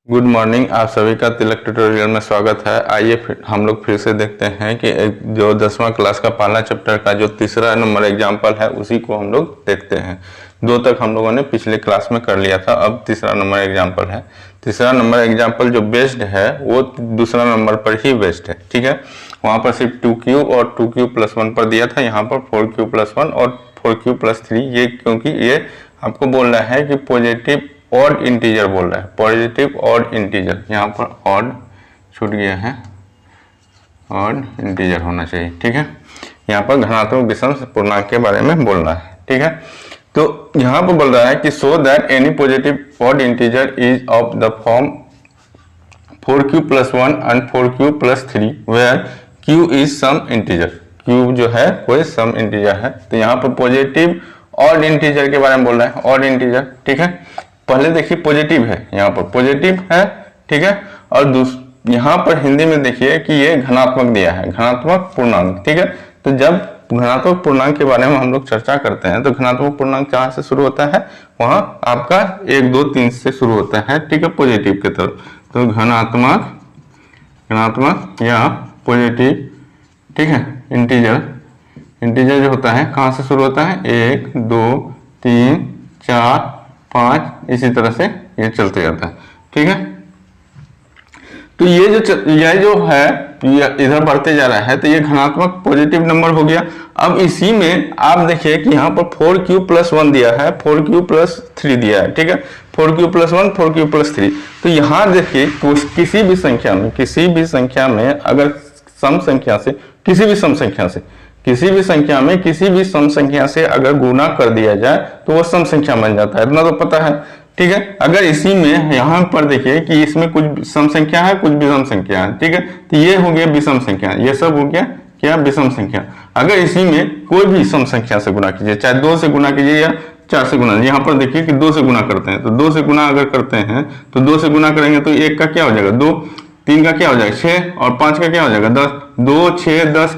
Good morning. आप सभी का तिलक ट्यूटोरियल में स्वागत है। आइए हम लोग फिर से देखते हैं कि जो 10वां क्लास का पहला चैप्टर का जो तीसरा नंबर एग्जाम्पल है उसी को हम लोग देखते हैं। 2 तक हम लोगों ने पिछले क्लास में कर लिया था, अब तीसरा नंबर एग्जाम्पल है। तीसरा नंबर एग्जाम्पल जो बेस्ड है वो दूसरा नंबर पर ही बेस्ड है, ठीक है। वहाँ पर सिर्फ 2q और 2q+1 पर दिया था, यहाँ पर 4q+1 और 4q+3। ये क्योंकि ये आपको बोल रहा है कि पॉजिटिव ऑड इंटीजर बोल रहा है, पॉजिटिव ऑड इंटीजर। यहाँ पर ऑड छूट गया है, ऑड इंटीजर होना चाहिए, ठीक है। यहाँ पर धनात्मक विषम पूर्णांक के बारे में बोल रहा है, ठीक है। तो यहाँ पर बोल रहा है कि so that any positive odd integer is of the form 4q+1 and 4q+3 where q is some integer. q जो है कोई सम इंटीजर है। तो यहाँ पर पॉजिटिव ऑड इंटीजर के बारे में बोल रहा है, ऑड इंटीजर, ठीक है। पहले देखिए पॉजिटिव है, यहाँ पर पॉजिटिव है, ठीक है। और यहाँ पर हिंदी में देखिए कि ये धनात्मक दिया है, धनात्मक पूर्णांक, ठीक है। तो जब धनात्मक पूर्णांक के बारे में हम लोग चर्चा करते हैं तो धनात्मक पूर्णांक कहाँ से शुरू होता है, वहां आपका 1 2 3 से शुरू होता है, ठीक है, पॉजिटिव की तरफ। तो धनात्मक या पॉजिटिव, ठीक है, इंटीजर जो होता है कहाँ से शुरू होता है, 1 2 3 4 5, इसी तरह से ये चलते जाता है, ठीक है। तो ये जो है इधर बढ़ते जा रहा है, तो ये धनात्मक पॉजिटिव नंबर हो गया। अब इसी में आप देखिए कि यहाँ पर 4q+1 दिया है, 4q+3 दिया है, ठीक है। 4q+1 4q+3। तो यहाँ देखिए किसी भी संख्या में अगर सम संख्या से किसी भी सम संख्या से अगर गुणा कर दिया जाए तो वो सम संख्या बन जाता है, इतना तो पता है, ठीक है। अगर इसी में यहाँ पर देखिए कि इसमें कुछ सम संख्या है, कुछ विषम संख्या है, ठीक है। तो ये हो गया विषम संख्या, ये सब हो गया क्या, विषम संख्या। अगर इसी में कोई भी सम संख्या से गुणा कीजिए, चाहे 2 से गुणा कीजिए या 4 से गुणा, यहाँ पर देखिए कि 2 से गुणा करते हैं, तो 2 से गुणा अगर करते हैं तो 2 से गुणा करेंगे तो 1 का क्या हो जाएगा 2, 3 का क्या हो जाएगा 6 और 5 का क्या हो जाएगा 10। 2 6 10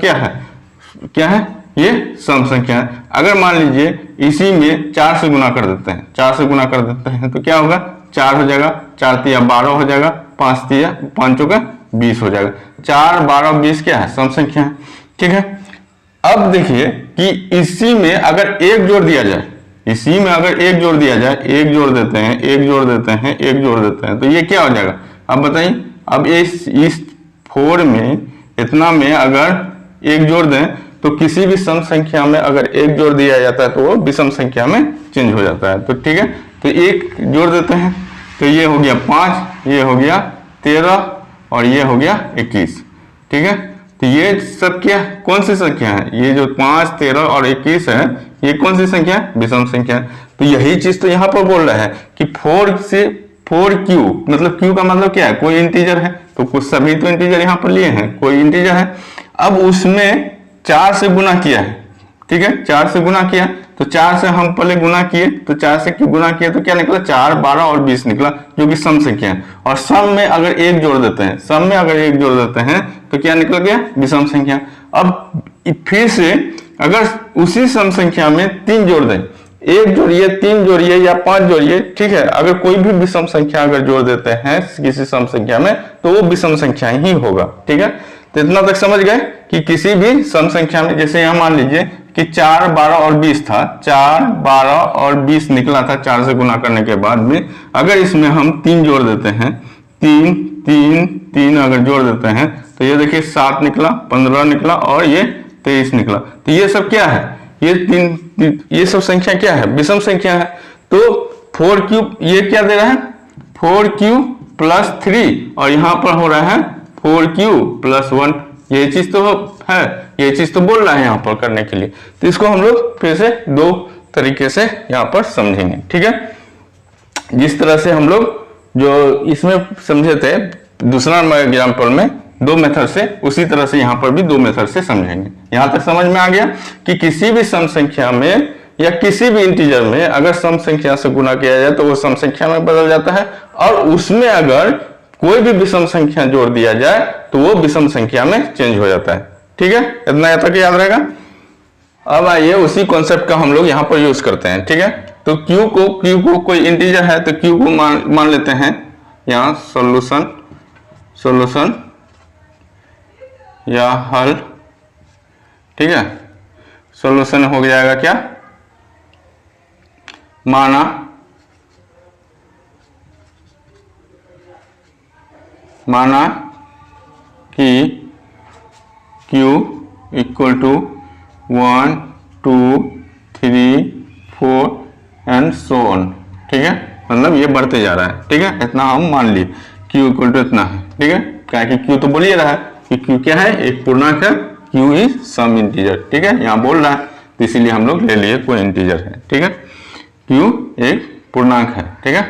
क्या है, ये सम संख्या है। अगर मान लीजिए इसी में 4 से गुणा कर देते हैं, तो क्या होगा, 4 हो जाएगा, 4 तिया 12 हो जाएगा, 5 तिया 5 का 20 हो जाएगा। 4 12 20 क्या है, सम संख्या है, ठीक है। अब देखिए कि इसी में अगर एक जोड़ दिया जाए, एक जोड़ देते हैं, तो ये क्या हो जाएगा, अब बताइए। अब इस 4 में इतना में अगर एक जोड़ दें तो किसी भी सम संख्या में अगर एक जोड़ दिया जाता है तो वो विषम संख्या में चेंज हो जाता है, तो ठीक है। तो एक जोड़ देते हैं तो ये हो गया 5, ये हो गया 13 और ये हो गया 21, ठीक है। तो ये सब क्या, कौन सी संख्या है, ये जो 5 13 और 21 है, ये कौन सी संख्या है, विषम संख्या है। तो यही चीज तो यहाँ पर बोल रहा है कि 4 से 4q, मतलब q का मतलब क्या है, कोई इंटीजर है, तो कुछ सभी तो इंटीजर यहाँ पर लिए हैं, कोई इंटीजर है। अब उसमें 4 से गुणा किया है, ठीक है, 4 से गुणा किया, तो 4 से हम पहले गुणा किए, तो 4 से गुणा किया तो क्या निकला, 4 12 और 20 निकला, जो कि सम संख्या है। और सम में अगर एक जोड़ देते हैं, तो क्या निकल गया, विषम संख्या। अब फिर से अगर उसी सम संख्या में 3 जोड़ दें, 1 जोड़िए, 3 जोड़िए या 5 जोड़िए, ठीक है। अगर कोई भी विषम संख्या अगर जोड़ देते हैं किसी सम संख्या में तो वो विषम संख्या ही होगा, ठीक है। तो इतना तक समझ गए कि किसी भी सम संख्या में, जैसे यहाँ मान लीजिए कि 4 12 और 20 था, 4 12 और 20 निकला था 4 से गुणा करने के बाद में, अगर इसमें हम 3 जोड़ देते हैं, 3 अगर जोड़ देते हैं तो ये देखिए 7 निकला, 15 निकला और ये 23 निकला। तो ये सब क्या है, ये सब संख्या क्या है, विषम संख्या है। तो 4q ये क्या दे रहा है, 4q+3 और यहाँ पर हो रहा है 4q+1। ये चीज तो है, ये चीज तो बोल रहा है यहाँ पर करने के लिए। तो इसको हम लोग फिर से 2 तरीके से यहाँ पर समझेंगे, ठीक है। जिस तरह से हम लोग जो इसमें समझे थे दूसरा नंबर एग्जाम्पल में 2 मेथड से, उसी तरह से यहाँ पर भी 2 मेथड से समझेंगे। यहाँ तक समझ में आ गया कि किसी भी सम संख्या में या किसी भी इंटीजर में अगर सम संख्या से गुणा किया जाए तो वो सम संख्या में बदल जाता है, और उसमें अगर कोई भी विषम संख्या जोड़ दिया जाए तो वो विषम संख्या में चेंज हो जाता है, ठीक है। इतना तक याद रहेगा। अब आइए उसी कॉन्सेप्ट का हम लोग यहाँ पर यूज करते हैं, ठीक है। तो q को कोई इंटीजर है तो q को मान लेते हैं यहाँ सॉल्यूशन या हल, ठीक है। सॉल्यूशन हो जाएगा क्या, माना कि Q equal to 1 2 3 4 and so on, ठीक है। मतलब ये बढ़ते जा रहा है, ठीक है। इतना हम मान लिए Q इक्वल टू इतना है, ठीक है। क्या कि Q तो बोल ही रहा है कि Q क्या है, एक पूर्णांक है, Q इज सम इंटीजर, ठीक है। यहाँ बोल रहा है तो इसीलिए हम लोग ले लिए कोई इंटीजर है, ठीक है। Q एक पूर्णांक है, ठीक है।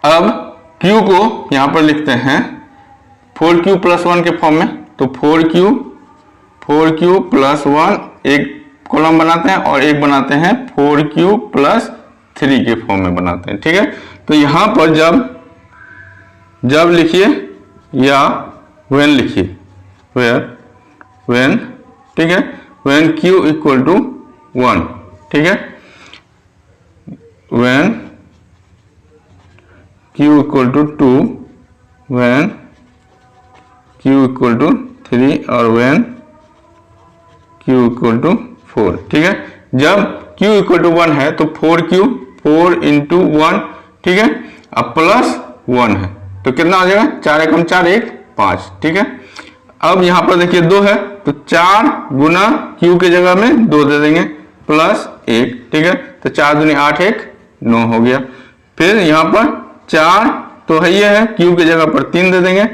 अब Q को यहाँ पर लिखते हैं 4Q प्लस 1 के फॉर्म में। तो 4Q प्लस 1 एक कॉलम बनाते हैं और एक बनाते हैं 4Q प्लस 3 के फॉर्म में बनाते हैं, ठीक है। तो यहाँ पर जब लिखिए या व्हेन लिखिए, व्हेन, ठीक है। व्हेन Q इक्वल टू 1, ठीक है। When Q equal to 2, when Q equal to 3 और व्हेन Q इक्वल टू 4, ठीक है। जब Q इक्वल टू 1 है तो 4Q 4 इंटू 1, ठीक है। अब प्लस 1 है तो कितना हो जाएगा, 4 एकम 4 1 5, ठीक है। अब यहाँ पर देखिए 2 है तो 4 गुना Q के जगह में 2 दे देंगे प्लस 1, ठीक है। तो 4 दूनी 8 1 9 हो गया। फिर यहाँ पर 4 तो है ये है, Q की जगह पर 3 दे देंगे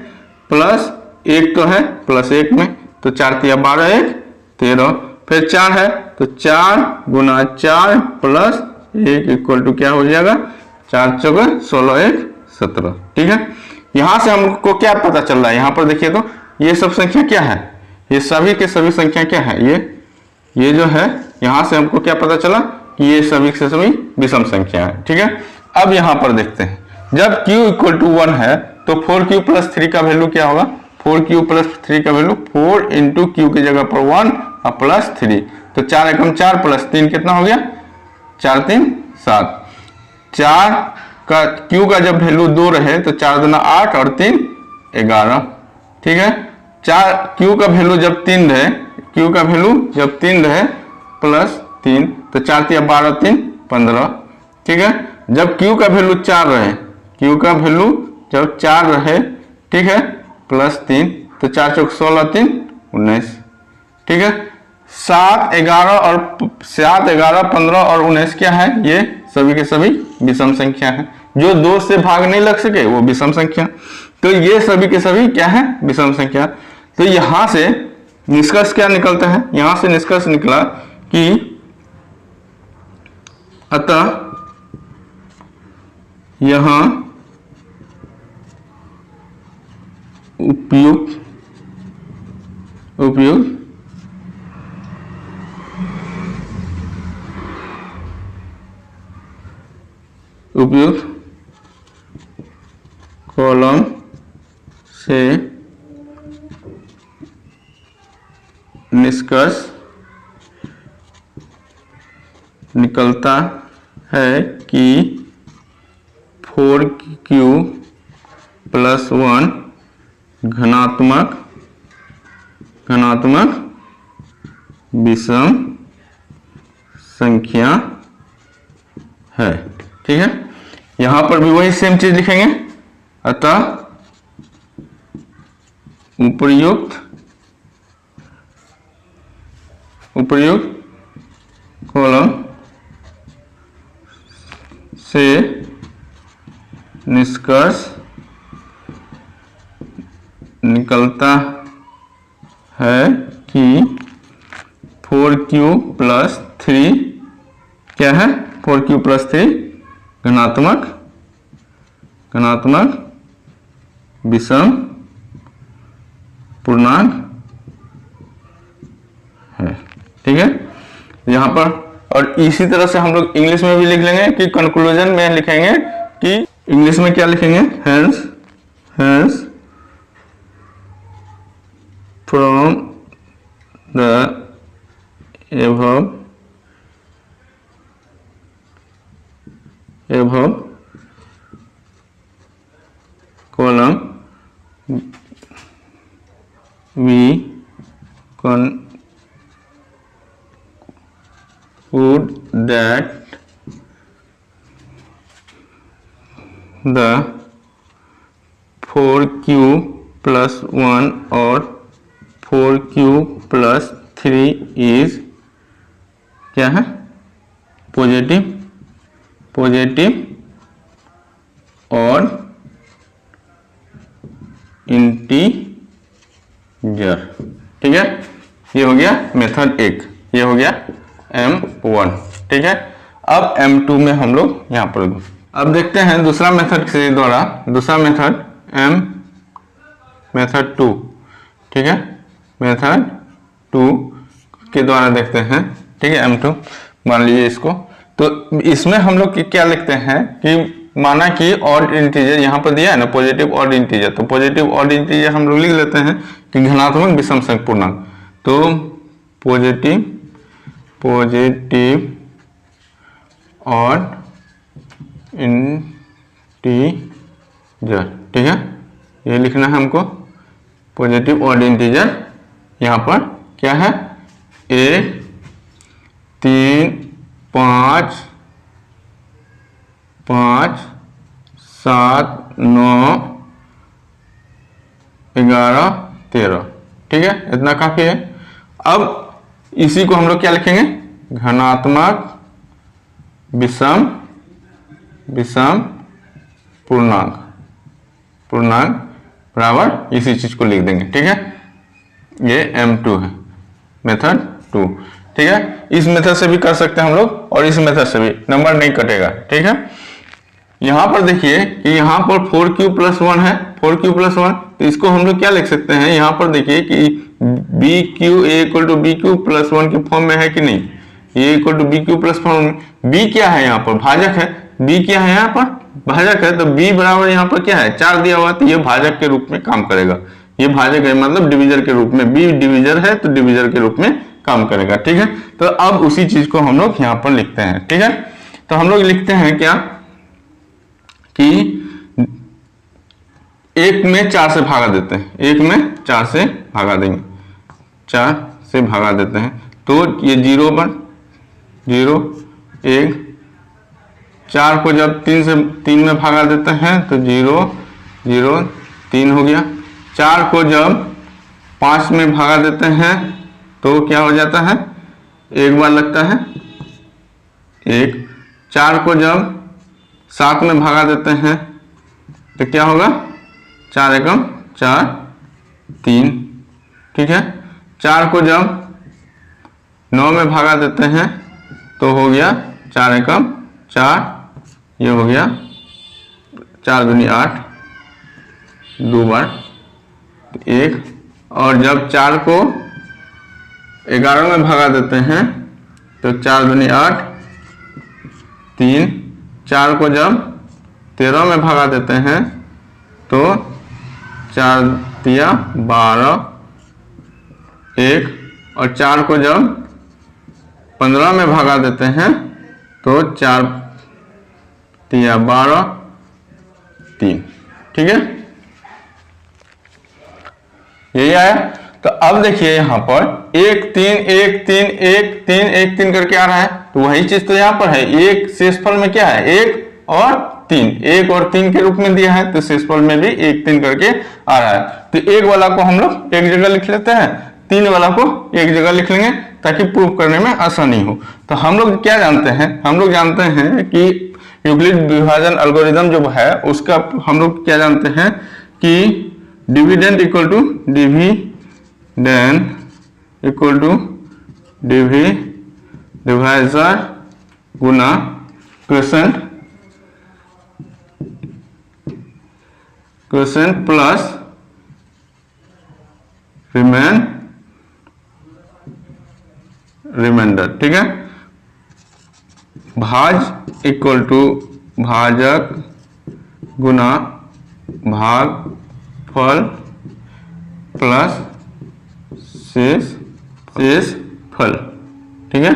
प्लस 1 तो है प्लस 1 में, तो 4 तिया 12 1 13। फिर 4 है तो 4 गुना 4 प्लस 1 इक्वल टू क्या हो जाएगा, 4 चौके 16 1 17, ठीक है। यहां से हमको क्या पता चल रहा है, यहां पर देखिए तो ये सब संख्या क्या है, ये सभी के सभी संख्या क्या है, ये जो है यहां से हमको क्या पता चला कि ये सभी के सभी विषम संख्या है, ठीक है। अब यहां पर देखते हैं जब Q इक्वल टू 1 है तो 4Q प्लस 3 का वैल्यू क्या होगा, 4Q प्लस 3 का वैल्यू 4 इंटू Q की जगह पर 1 और प्लस 3, तो 4 एकम 4 प्लस 3 कितना हो गया, 4 3 7। 4 का Q का जब वैल्यू 2 रहे तो 4 दूना 8 और 3 11, ठीक है। 4 Q का वैल्यू जब 3 रहे, Q का वैल्यू जब 3 रहे प्लस 3 तो 4 तिया 12 3 15, ठीक है। जब Q का वैल्यू 4 रहे, Q का वैल्यू जब 4 रहे, ठीक है, प्लस 3 तो 4 चौक 16 3 19, ठीक है। 7 11 15 और 19 क्या है, ये सभी के सभी विषम संख्या है। जो 2 से भाग नहीं लग सके वो विषम संख्या, तो ये सभी के सभी क्या है, विषम संख्या। तो यहां से निष्कर्ष क्या निकलता है, यहां से निष्कर्ष निकला कि अतः यहां उपयुक्त कॉलम से निष्कर्ष निकलता है कि 4Q प्लस 1 घनात्मक विषम संख्या है, ठीक है। यहां पर भी वही सेम चीज लिखेंगे, अतः उपर्युक्त कॉलम से निष्कर्ष निकलता है कि 4Q प्लस 3 क्या है, 4Q प्लस 3 घनात्मक विषम पूर्णांक है, ठीक है। यहाँ पर और इसी तरह से हम लोग इंग्लिश में भी लिख लेंगे कि कंक्लूजन में लिखेंगे कि इंग्लिश में क्या लिखेंगे, hence from the above column we conclude that the 4q plus 1 और 4q plus 3 is क्या है, पॉजिटिव और इंटीजर। ठीक है, ये हो गया मेथड 1, ये हो गया M1। ठीक है, अब M2 में हम लोग यहाँ पर अब देखते हैं दूसरा मेथड के द्वारा, दूसरा मेथड मेथड 2। ठीक है, मेथड 2 के द्वारा देखते हैं। ठीक है, M2 मान लीजिए इसको, तो इसमें हम लोग क्या लिखते हैं कि माना कि ऑड इंटीजर यहाँ पर दिया है ना, पॉजिटिव ऑड इंटीजर, तो पॉजिटिव ऑड इंटीजर हम लोग लिख लेते हैं कि घनात्मक विषम संख्या पूर्णांक। तो पॉजिटिव ऑड इंटीजर। ठीक है, ये लिखना है हमको, पॉजिटिव ऑड इंटीजर। यहाँ पर क्या है, 1 3 5 5 7 9 11 13। ठीक है, इतना काफी है। अब इसी को हम लोग क्या लिखेंगे, घनात्मक विषम पूर्णांक बराबर इसी चीज को लिख देंगे। ठीक है, ये M2 है, मेथड 2। ठीक है, इस मेथड से भी कर सकते हैं हम लोग और इस मेथड से भी, नंबर नहीं कटेगा। ठीक है, यहां पर देखिए कि यहाँ पर 4q + 1 है, 4q + 1, तो इसको हम लोग क्या लिख सकते हैं, यहाँ पर देखिए कि BQ = BQ + 1 के फॉर्म में है कि नहीं, A = BQ + फॉर्म में। B क्या है, यहाँ पर भाजक है, B क्या है, यहाँ पर भाजक है, तो B बराबर यहाँ पर क्या है, 4 दिया हुआ, तो ये भाजक के रूप में काम करेगा। ये भाजक है मतलब डिविजर के रूप में, B डिविजर है तो डिविजर के रूप में काम करेगा। ठीक है, तो अब उसी चीज को हम लोग यहाँ पर लिखते हैं। ठीक है, तो हम लोग लिखते हैं क्या कि 1 में 4 से भागा देते हैं, 1 में 4 से भागा देंगे, 4 से भागा देते हैं, तो ये 0 1 4 को जब 3 में भागा देते हैं तो 0 0 3 हो गया। 4 को जब 5 में भागा देते हैं तो क्या हो जाता है, एक बार लगता है 1। 4 को जब 7 में भागा देते हैं तो क्या होगा, 4 एकम 4 3। ठीक है, 4 को जब 9 में भागा देते हैं तो हो गया 4 एकम 4, ये हो गया 4 दूनी 8, 2 बार 1। और जब 4 को 11 में भागा देते हैं तो 4 दूनी 8 3। 4 को जब 13 में भागा देते हैं तो 4 तिया 12 1। और 4 को जब 15 में भागा देते हैं तो 4 तिया 12 3। ठीक है, यही आया। तो अब देखिए यहाँ पर 1 3 1 3 1 3 1 3 करके आ रहा है, तो वही चीज तो यहाँ पर है। एक शेषफल में क्या है, 1 और 3, 1 और 3 के रूप में दिया है, तो शेषफल में भी 1 3 करके आ रहा है। तो 1 वाला को हम लोग एक जगह लिख लेते हैं, 3 वाला को एक जगह लिख लेंगे ताकि प्रूव करने में आसानी हो। तो हम लोग क्या जानते हैं, हम लोग जानते हैं कि यूक्लिड विभाजन एल्गोरिथम जो है उसका हम लोग क्या जानते हैं कि डिविडेंड इक्वल टू डिवाइजर गुना क्वोशिएंट प्लस रिमाइंडर। ठीक है, भाज इक्वल टू भाजक गुना भागफल प्लस शेषफल। ठीक है,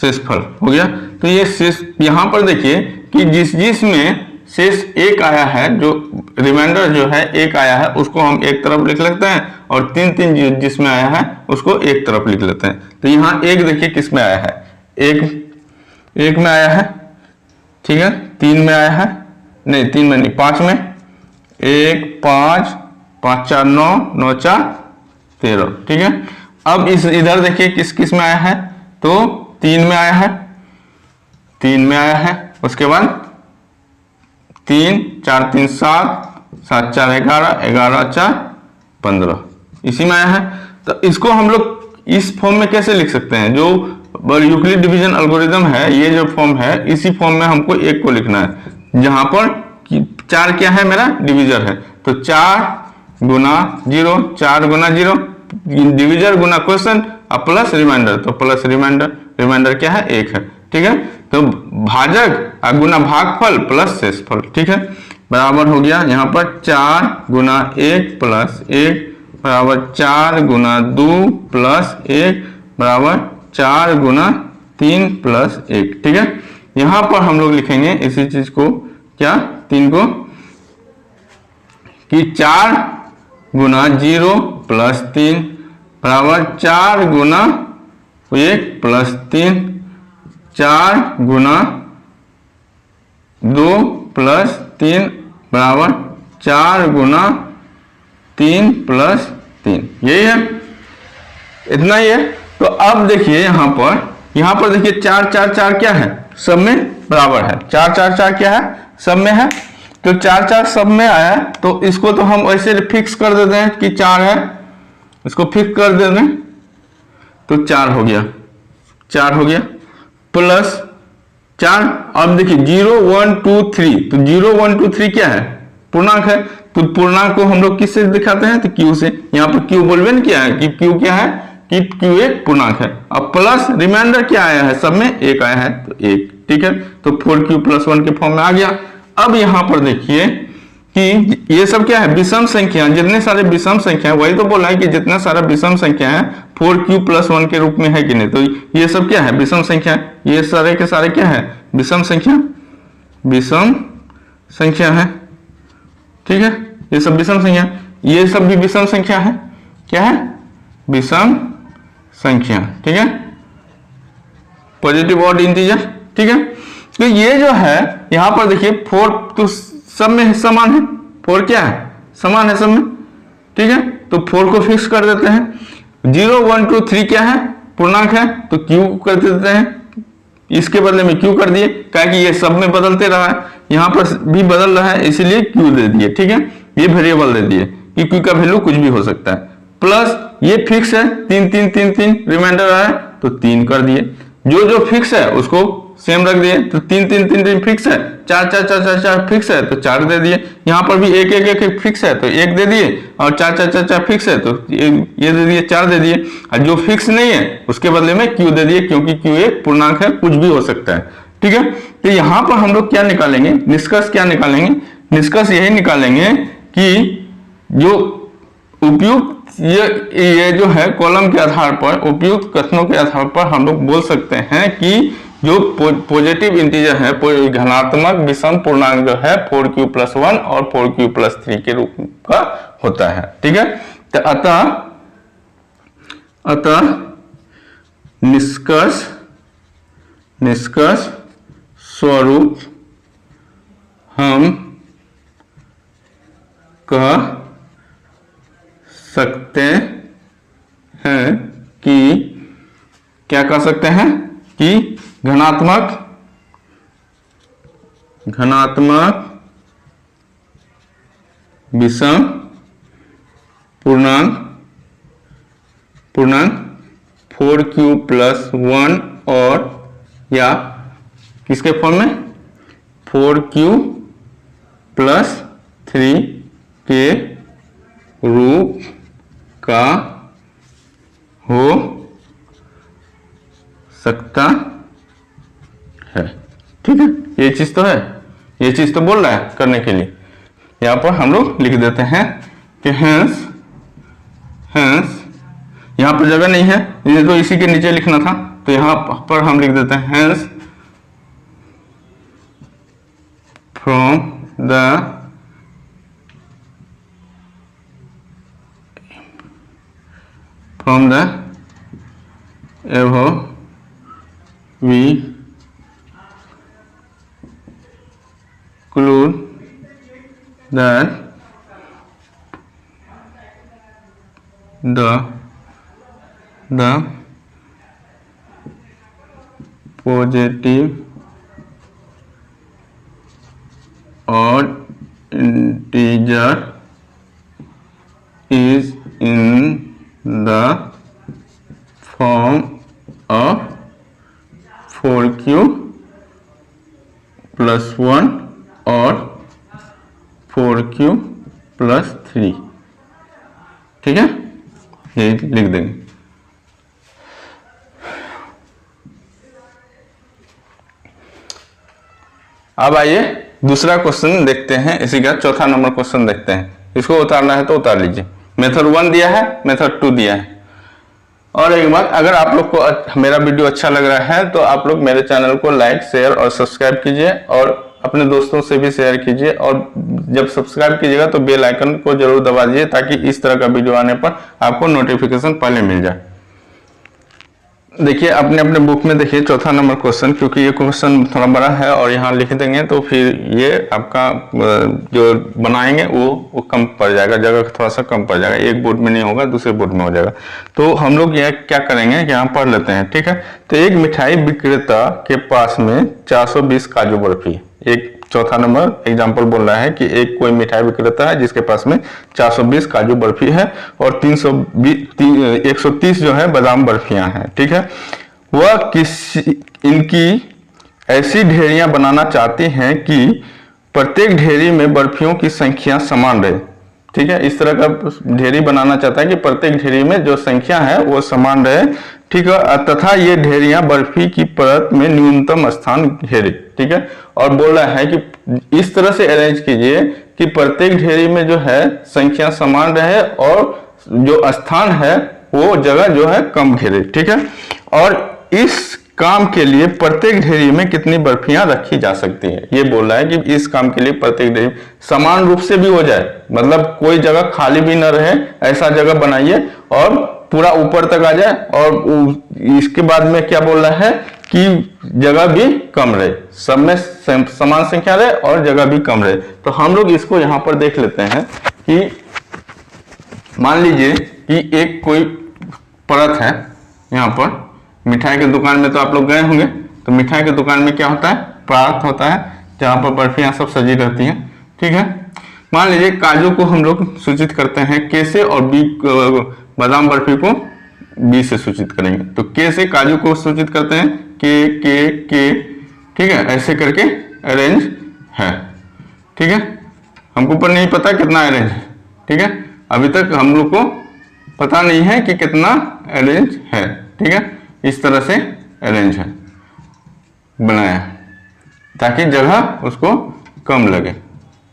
शेषफल हो गया। तो ये शेष यहाँ पर देखिए कि जिसमें शेष एक आया है, जो रिमाइंडर जो है एक आया है उसको हम एक तरफ लिख लेते हैं और 3 3 जिसमें आया है उसको एक तरफ लिख लेते हैं। तो यहाँ एक देखिए किस में आया है, एक में आया है, ठीक है, 3 में आया है, नहीं 3 में नहीं 5 में, 1 5 5 4 9 9 4 13, ठीक है। अब इस इधर देखिए किस किस में आया है, तो 3 में आया है, 3 में आया है, उसके बाद 3 4 3 7 7 4 11 11 4 15 इसी में आया है। तो इसको हम लोग इस फॉर्म में कैसे लिख सकते हैं, जो यूक्लिड डिवीजन एल्गोरिथम है, ये जो फॉर्म है इसी फॉर्म में हमको एक को लिखना है, जहां पर 4 क्या है मेरा डिविजर है, तो 4 गुना 0, 4 गुना 0 डिविजर गुना क्वेश्चन और प्लस रिमाइंडर, तो प्लस रिमाइंडर क्या है 1 है, ठीक है। तो भाजक और गुना भागफल प्लस शेषफल, ठीक है, बराबर हो गया यहाँ पर 4 गुना 1 प्लस 1 बराबर 4 गुना 2 प्लस 1 बराबर 4 गुना 3 प्लस 1, ठीक है। यहां पर हम लोग लिखेंगे इसी चीज को, क्या 3 को, कि 4 गुना 0 प्लस 3 बराबर 4 गुना 1 प्लस 3, 4 गुना 2 प्लस 3 बराबर 4 गुना 3 प्लस 3, यही है, इतना ही है। तो अब देखिए यहाँ पर देखिए 4 4 4 क्या है, सब में बराबर है, 4 4 4 क्या है, सब में है, तो 4 4 सब में आया, तो इसको तो हम ऐसे फिक्स कर देते हैं कि 4 है, इसको फिक्स कर देते हैं, तो 4 हो गया, 4 हो गया प्लस 4। अब देखिए 0 1 2 3, तो 0 1 2 3 क्या है, पूर्णांक है, तो पूर्णांक को हम लोग किससे दिखाते हैं, तो क्यू से। यहाँ पर क्यू बोलबेन क्या है कि क्यू क्या है, कि क्यू एक पूर्णांक है। अब प्लस रिमाइंडर क्या आया है, सब में 1 आया है, तो 1, ठीक है, तो 4q + 1 के फॉर्म में आ गया। अब यहां पर देखिए कि ये सब क्या है, विषम संख्या, जितने सारे विषम संख्या है, वही तो बोला है कि जितना सारा विषम संख्या है 4q + 1 के रूप में है कि नहीं, तो ये सब क्या है, विषम संख्या, ये सारे के सारे क्या है, विषम संख्या है, ठीक है, ये सब विषम संख्या, ये सब भी विषम संख्या है, क्या है, विषम संख्या, ठीक है, पॉजिटिव ऑड इंटीजर, ठीक है। तो ये जो है यहां पर देखिए 4 तो सब में समान है, 4 क्या है, समान है सब में, ठीक है, तो 4 को फिक्स कर देते हैं। 0 1 2 3 क्या है, पूर्णांक है, तो क्यू कर देते हैं, इसके बदले में क्यू कर दिए, क्या कि ये सब में बदलते रहा है, यहां पर भी बदल रहा है, इसीलिए क्यू दे दिए, ठीक है, ये वेरिएबल दे दिए कि क्यू का वैल्यू कुछ भी हो सकता है, प्लस ये फिक्स है 3 3 3 3 रिमाइंडर आया तो 3 कर दिए, जो फिक्स है उसको सेम रख दिए, तो 3 3 3 3 फिक्स है, 4 4 4 4 4 फिक्स है तो 4 दे दिए, यहाँ पर भी 1 1 1 फिक्स है तो 1 दे दिए, और 4 4 4 4 फिक्स है तो ये दे दिए, 4 दे दिए, और जो फिक्स नहीं है उसके बदले में क्यू दे दिए, क्योंकि क्यू एक पूर्णांक है, कुछ भी हो सकता है, ठीक है। तो यहाँ पर हम लोग क्या निकालेंगे, निष्कर्ष क्या निकालेंगे, निष्कर्ष यही निकालेंगे कि जो उपयुक्त ये जो है कॉलम के आधार पर, उपयुक्त कथनों के आधार पर हम लोग बोल सकते हैं कि जो पॉजिटिव इंटीजर है, घनात्मक विषम पूर्णांक जो है 4q + 1 और 4q + 3 के रूप का होता है, ठीक है। तो अतः निष्कर्ष स्वरूप हम कह सकते हैं कि, क्या कह सकते हैं कि घनात्मक विषम पूर्णांक 4q + 1 और या किसके फॉर्म में 4q + 3 के रूप का हो सकता है, ठीक है, ये चीज तो है, ये चीज तो बोल रहा है करने के लिए, यहां पर हम लोग लिख देते हैं कि हेंस यहां पर जगह नहीं है, ये तो इसी के नीचे लिखना था, तो यहां पर हम लिख देते हैं hence from the from the above we conclude that the positive odd integer is in the form of 4q plus 1 और 4q plus 3। ठीक है, ये लिख देंगे। अब आइए दूसरा क्वेश्चन देखते हैं, इसी का चौथा नंबर क्वेश्चन देखते हैं। इसको उतारना है तो उतार लीजिए। मेथड 1 दिया है, मेथड 2 दिया है। और एक बात, अगर आप लोग को मेरा वीडियो अच्छा लग रहा है तो आप लोग मेरे चैनल को लाइक, शेयर और सब्सक्राइब कीजिए और अपने दोस्तों से भी शेयर कीजिए। और जब सब्सक्राइब कीजिएगा तो बेल आइकन को जरूर दबा दीजिए ताकि इस तरह का वीडियो आने पर आपको नोटिफिकेशन पहले मिल जाए। देखिए अपने अपने बुक में देखिए चौथा नंबर क्वेश्चन, क्योंकि ये क्वेश्चन थोड़ा बड़ा है और यहाँ लिख देंगे तो फिर ये आपका जो बनाएंगे वो कम पड़ जाएगा, जगह थोड़ा सा कम पड़ जाएगा। एक बोर्ड में नहीं होगा, दूसरे बोर्ड में हो जाएगा। तो हम लोग यह क्या करेंगे, यहाँ पढ़ लेते हैं। ठीक है, तो एक मिठाई विक्रेता के पास में 420 काजू बर्फी, एक चौथा नंबर एग्जाम्पल बोल रहा है कि एक कोई मिठाई विक्रेता है जिसके पास में 420 काजू बर्फी है और 130 जो है बादाम बर्फियां हैं। ठीक है, वह इनकी ऐसी ढेरियां बनाना चाहती हैं कि प्रत्येक ढेरी में बर्फियों की संख्या समान रहे। ठीक है, इस तरह का ढेरी बनाना चाहता है कि प्रत्येक ढेरी में जो संख्या है वो समान रहे। ठीक है, तथा ये ढेरियां बर्फी की परत में न्यूनतम स्थान घेरे। ठीक है, और बोल रहा है कि इस तरह से अरेंज कीजिए कि प्रत्येक ढेरी में जो है संख्या समान रहे और जो स्थान है वो जगह जो है कम घेरे। ठीक है, और इस काम के लिए प्रत्येक ढेरी में कितनी बर्फियां रखी जा सकती है, ये बोल रहा है कि इस काम के लिए प्रत्येक ढेरी समान रूप से भी हो जाए, मतलब कोई जगह खाली भी न रहे, ऐसा जगह बनाइए और पूरा ऊपर तक आ जाए। और इसके बाद में क्या बोल रहा है कि जगह भी कम रहे, सब में समान संख्या रहे और जगह भी कम रहे। तो हम लोग इसको यहाँ पर देख लेते हैं कि मान लीजिए कि एक कोई परत है, यहाँ पर मिठाई की दुकान में तो आप लोग गए होंगे, तो मिठाई की दुकान में क्या होता है, परत होता है जहाँ पर बर्फियां सब सजी रहती हैं। ठीक है, मान लीजिए काजू को हम लोग सूचित करते हैं के से और बी, बादाम बर्फी को बी से सूचित करेंगे। तो के से काजू को सूचित करते हैं के। ठीक है, ऐसे करके अरेंज है। ठीक है, हमको पर नहीं पता कितना अरेंज है। ठीक है, अभी तक हम लोग को पता नहीं है कि कितना अरेंज है। ठीक है, इस तरह से अरेंज है बनाया ताकि जगह उसको कम लगे।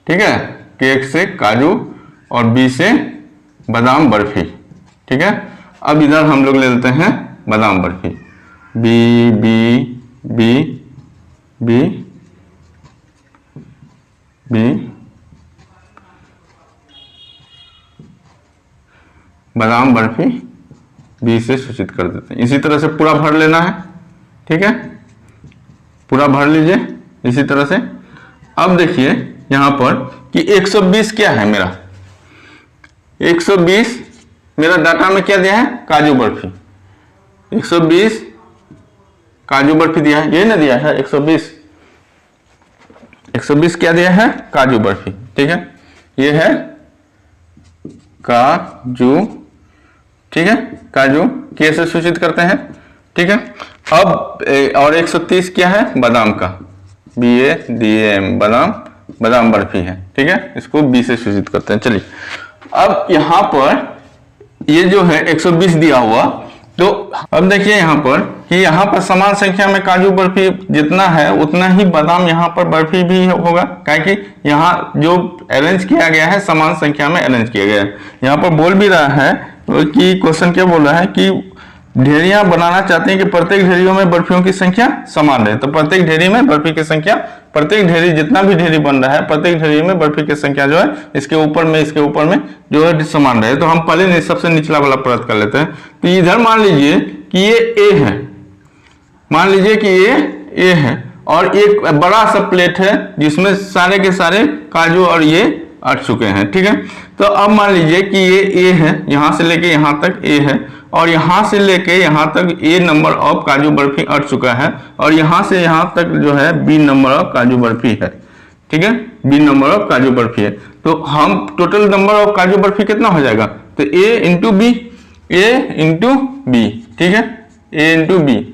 ठीक है, केक से काजू और बी से बादाम बर्फी। ठीक है, अब इधर हम लोग ले लेते हैं बादाम barfi, B B B B B बादाम बर्फी बी से सूचित कर देते हैं। इसी तरह से पूरा भर लेना है। ठीक है, पूरा भर लीजिए इसी तरह से। अब देखिए यहां पर कि 120 क्या है मेरा, 120 मेरा डाटा में क्या दिया है, काजू बर्फी। 120 काजू बर्फी दिया है, ये ना दिया है 120 क्या दिया है, काजू बर्फी। ठीक है, ये है काजू। ठीक है, काजू के से सूचित करते हैं। ठीक है, अब और 130 क्या है, बादाम का, BADAM बादाम बर्फी है। ठीक है, इसको बी से सूचित करते हैं। चलिए अब यहां पर ये जो है 120 दिया हुआ, तो अब देखिए यहां पर कि यहां पर समान संख्या में काजू बर्फी जितना है उतना ही बादाम यहां पर बर्फी भी होगा, क्योंकि यहां जो अरेंज किया गया है समान संख्या में अरेंज किया गया है। यहां पर बोल भी रहा है कि क्वेश्चन क्या बोल रहा है कि ढेरियां बनाना चाहते हैं कि प्रत्येक ढेरियों में बर्फियों की संख्या समान रहे। तो प्रत्येक ढेरी में बर्फी की संख्या प्रत्येक ढेरी जितना भी ढेरी बन रहा है प्रत्येक ढेरी में बर्फी की संख्या जो है इसके ऊपर में जो है समान रहे। तो हम पहले सबसे निचला वाला परत कर लेते हैं। तो इधर मान लीजिए कि ये ए है, मान लीजिए कि ये ए है और एक बड़ा सा प्लेट है जिसमें सारे के सारे काजू और ये अट चुके हैं, ठीक है। तो अब मान लीजिए कि ये ए है, यहां से लेके यहां तक ए है और यहां से लेके यहां तक ए नंबर ऑफ काजू बर्फी अट चुका है और यहां से यहां तक जो है बी नंबर ऑफ काजू बर्फी है, ठीक है, बी नंबर ऑफ काजू बर्फी है। तो हम टोटल नंबर ऑफ काजू बर्फी कितना हो जाएगा, तो ए इंटू बी, ठीक है, ए इंटू बी।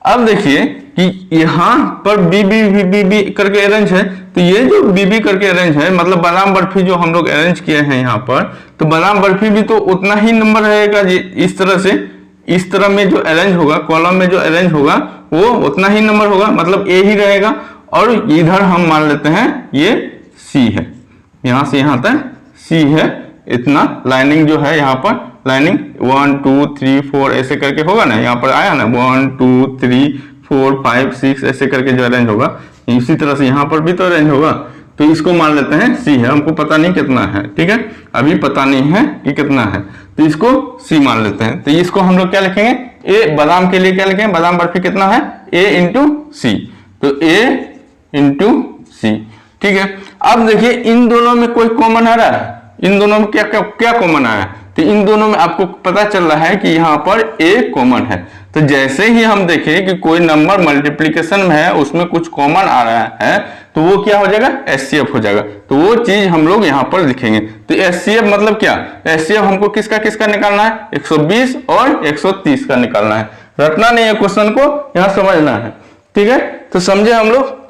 अब देखिए कि यहाँ पर B B B B B करके अरेंज है, तो ये जो बी बी करके अरेंज है मतलब बादाम बर्फी जो हम लोग अरेंज किए हैं यहाँ पर, तो बादाम बर्फी भी तो उतना ही नंबर रहेगा इस तरह से, इस तरह में जो अरेंज होगा कॉलम में जो अरेंज होगा वो उतना ही नंबर होगा, मतलब ए ही रहेगा। और इधर हम मान लेते हैं ये सी है, यहाँ से यहाँ तक सी है, इतना लाइनिंग जो है यहाँ पर लाइनिंग 1 2 3 4 ऐसे करके होगा ना, यहाँ पर आया ना 1 2 3 4 5 6 ऐसे करके जो अरेंज होगा, इसी तरह से यहाँ पर भी तो अरेंज होगा। तो इसको मान लेते हैं सी है, हमको पता नहीं कितना है, ठीक है, अभी पता नहीं है कि कितना है, तो इसको सी मान लेते हैं। तो इसको हम लोग क्या लिखेंगे, ए बादाम के लिए क्या लिखेंगे, बादाम बर्फी कितना है ए इंटू सी, तो ए इंटू सी, ठीक है। अब देखिए इन दोनों में कोई कॉमन आ रहा है, इन दोनों में क्या क्या क्या कॉमन आया, तो इन दोनों में आपको पता चल रहा है कि यहाँ पर ए कॉमन है। तो जैसे ही हम देखें कि कोई नंबर मल्टीप्लिकेशन में है उसमें कुछ कॉमन आ रहा है तो वो क्या हो जाएगा, एचसीएफ हो जाएगा। तो वो चीज हम लोग यहाँ पर लिखेंगे। तो एचसीएफ मतलब क्या, एचसीएफ हमको किसका किसका निकालना है, 120 और 130 का निकालना है। रटना नहीं है, क्वेश्चन को यहाँ समझना है, ठीक है। तो समझे हम लोग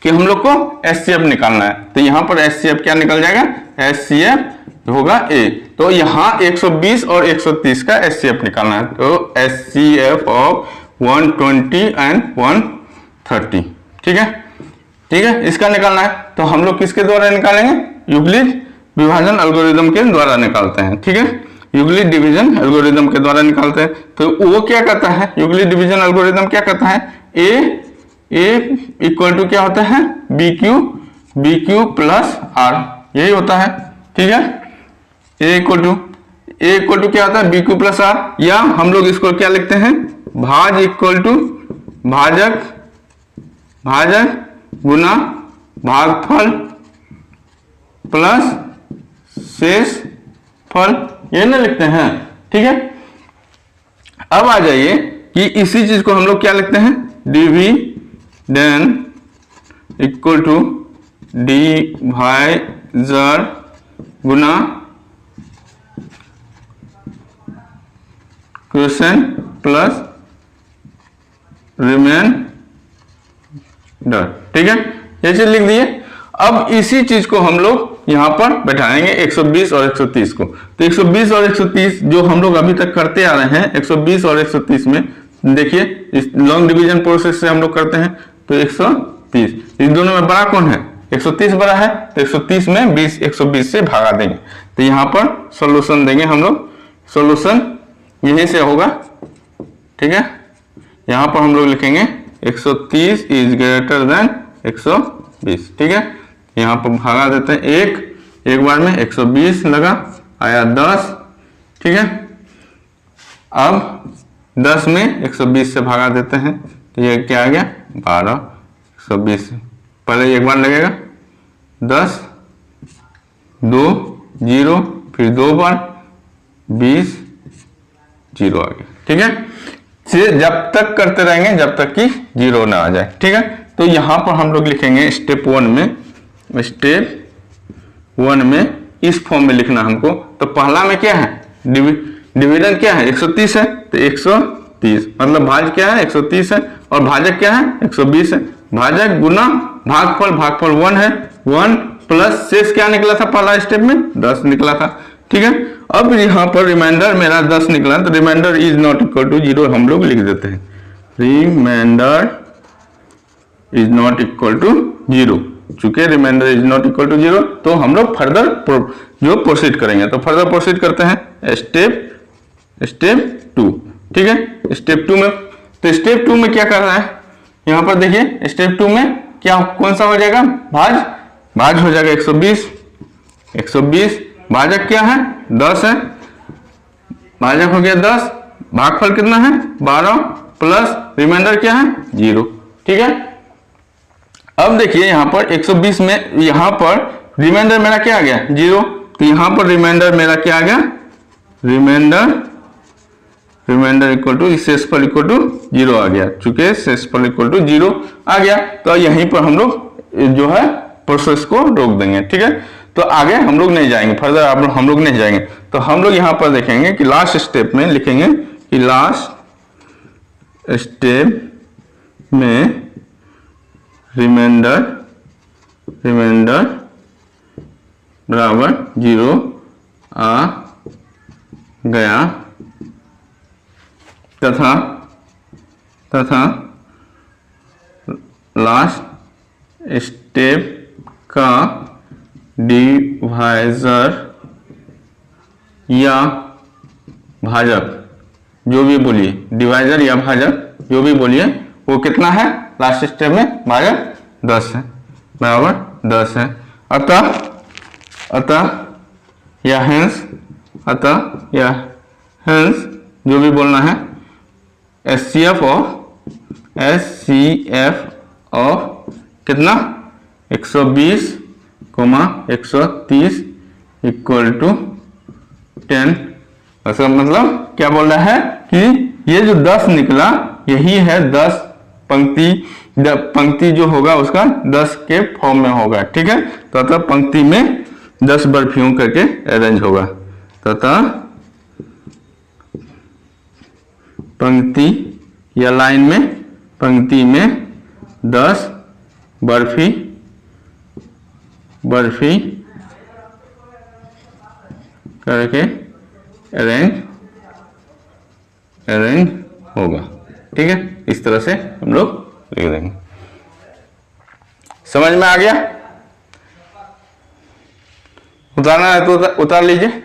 कि हम लोग को एचसीएफ निकालना है। तो यहाँ पर एचसीएफ क्या निकल जाएगा, एचसीएफ होगा ए। तो यहाँ 120 और 130 का एचसीएफ निकालना है। तो एचसीएफ ऑफ 120 एंड 130, ठीक है, ठीक है, इसका निकालना है। तो हम लोग किसके द्वारा निकालेंगे, यूक्लिड विभाजन एल्गोरिदम के द्वारा निकालते हैं, ठीक है, यूक्लिड डिवीजन एल्गोरिदम के द्वारा निकालते हैं। तो वो क्या कहता है, यूक्लिड डिवीजन एल्गोरिदम क्या कहता है, ए इक्वल टू क्या होता है, बी क्यू प्लस आर, यही होता है, ठीक है। ए इक्वल टू क्या होता है, बी क्यू प्लस आर, या हम लोग इसको क्या लिखते हैं, भाज इक्वल टू भाजक गुना भागफल प्लस शेष फल, ये ना लिखते हैं, ठीक है। अब आ जाइए कि इसी चीज को हम लोग क्या लिखते हैं, डिविडेंड इक्वल टू डिवाइजर गुना क्वोशिएंट प्लस रिमाइंडर, ठीक है, ये चीज लिख दिए। अब इसी चीज को हम लोग यहां पर बैठाएंगे 120 और 130 को। तो 120 और 130 जो हम लोग अभी तक करते आ रहे हैं, 120 और 130 में देखिए इस लॉन्ग डिवीजन प्रोसेस से हम लोग करते हैं। तो 130 इन दोनों में बड़ा कौन है, 130 बड़ा है, तो 130 में 120 से भागा देंगे। तो यहाँ पर सॉल्यूशन देंगे हम लोग, सॉल्यूशन यही से होगा, ठीक है। यहाँ पर हम लोग लिखेंगे 130 इज ग्रेटर देन 120, ठीक है। यहाँ पर भागा देते हैं एक बार में 120 लगा, आया 10, ठीक है। अब 10 में 120 से भागा देते हैं, तो ये क्या आ गया 12, 120 पहले एक बार लगेगा 10, 2 0 फिर 2 बार 20 0 आ गया, ठीक है। जब तक करते रहेंगे जब तक कि 0 ना आ जाए, ठीक है। तो यहां पर हम लोग लिखेंगे स्टेप 1 में इस फॉर्म में लिखना हमको। तो पहला में क्या है, डिविडेंड क्या है 130 है, तो 130 मतलब भाज क्या है 130 है और भाजक क्या है 120 है। भाजक गुना भागफल 1 है, 1 प्लस शेष क्या निकला था पहला स्टेप में 10 निकला था, ठीक है। अब यहाँ पर रिमाइंडर मेरा 10 निकला, तो remainder is not equal to 0 हम लोग लिख देते हैं, remainder is not equal to 0। चूंकि remainder is not equal to 0 तो हम लोग फर्दर जो प्रोसीड करेंगे, तो फर्दर प्रोसीड करते हैं स्टेप 2, ठीक है। स्टेप 2 में, तो स्टेप 2 में क्या कर रहा है, यहाँ पर देखिए स्टेप 2 में क्या कौन सा हो जाएगा, भाज हो जाएगा 120 भाजक क्या है 10 है, भाजक हो गया 10, भागफल कितना है 12 प्लस रिमाइंडर क्या है 0। ठीक है, अब देखिए यहां पर 120 में यहां पर रिमाइंडर मेरा क्या आ गया 0, तो यहां पर रिमाइंडर मेरा क्या आ गया, रिमाइंडर इक्वल टू शेषफल इक्वल टू 0 आ गया। चूंकि शेषफल इक्वल टू 0 आ गया तो यहीं पर हम लोग जो है प्रोसेस को रोक देंगे। ठीक है, तो आगे हम लोग नहीं जाएंगे, फर्दर हम लोग नहीं जाएंगे। तो हम लोग यहां पर देखेंगे कि लास्ट स्टेप में लिखेंगे कि लास्ट स्टेप में रिमाइंडर बराबर 0 आ गया तथा लास्ट स्टेप का डिवाइजर या भाजक जो भी बोलिए, डिवाइजर या भाजक जो भी बोलिए वो कितना है, लास्ट स्टेप में भाजक 10 है, बराबर 10 है। अतः या हेंस जो भी बोलना है एचसीएफ ऑफ कितना 120, 130 इक्वल टू 10। इसका मतलब क्या बोल रहा है कि ये जो 10 निकला यही है 10 पंक्ति जो होगा उसका 10 के फॉर्म में होगा। ठीक है, तो अतः पंक्ति में 10 बर्फियों करके अरेंज होगा, तथा पंक्ति या लाइन में पंक्ति में 10 बर्फी करके अरेंज होगा। ठीक है, इस तरह से हम लोग लिख देंगे। समझ में आ गया? उतारना है तो उतार लीजिए।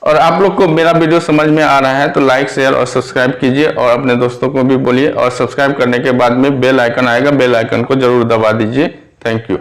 और आप लोग को मेरा वीडियो समझ में आ रहा है तो लाइक शेयर और सब्सक्राइब कीजिए और अपने दोस्तों को भी बोलिए। और सब्सक्राइब करने के बाद में बेल आइकन आएगा, बेल आइकन को जरूर दबा दीजिए। Thank you.